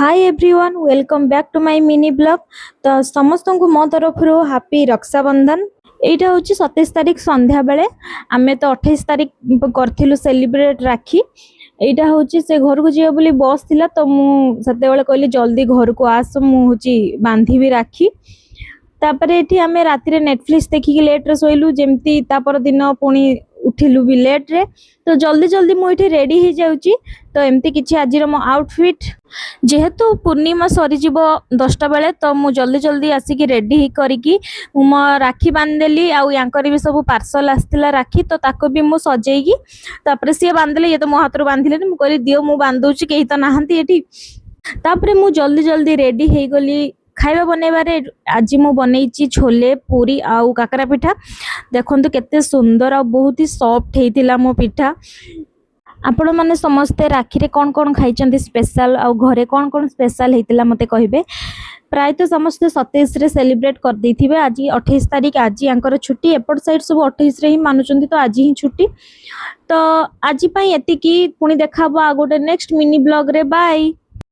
Hi everyone welcome back to my mini blog. तो समस्त को मो तरफ हैप्पी रक्षाबंधन। एटा हूँ 27 तारीख संध्या बेले आमे तो 28 तारीख करथिलु सेलिब्रेट राखी। एटा हूँ से घर को जीवा बोली बस थिला तो मुझे कहली जल्दी घर को आस मुझे बांधीबी राखी। तापर एठी आमे राति नेटफ्लिक्स देखिकी लेट रे सोइलु जेमती तापर दिन पुणी उठिलु भी लेट रे। तो जल्दी जल्दी मुझे रेडी हो जाउची। तो एमती किछि आजिर मो आउटफिट जेहेतु पूर्णिमा सरीजिब 10टा बेले तो मु जल्दी जल्दी आसिकी रेडी करिकी मो राखी बांधदेली आउर भी सब पार्सल आसला राखी तो ताको भी मु सजेगी तापर सी बांधले ये तो मो हाथ बांधिले मु कहली दियो मु बांधुची कहीं तो नहांती एठी। तापर मु जल्दी जल्दी रेडी हो गली खाଇବା बनैबारे। आज मु बनैची छोले पूरी आउ काकरा पिठा। देखंतु केते सुंदर आ बहुत ही सॉफ्ट हेतिला मो पिठा। आपण माने समस्ते राखी रे कौन कौन खाइचंती स्पेशल आ घरे कौन कौन स्पेशल हेतिला मते कहिबे। प्राय तो समस्ते 27 रे सेलिब्रेट कर देथिबे। आज 28 तारीख आज यांकर छुट्टी एपट साइड सब 28 रे ही मानुचंती तो आज ही छुट्टी। तो आज पई एति की पुणी देखाबो आ गोटे नेक्स्ट मिनी ब्लॉग रे। बाय।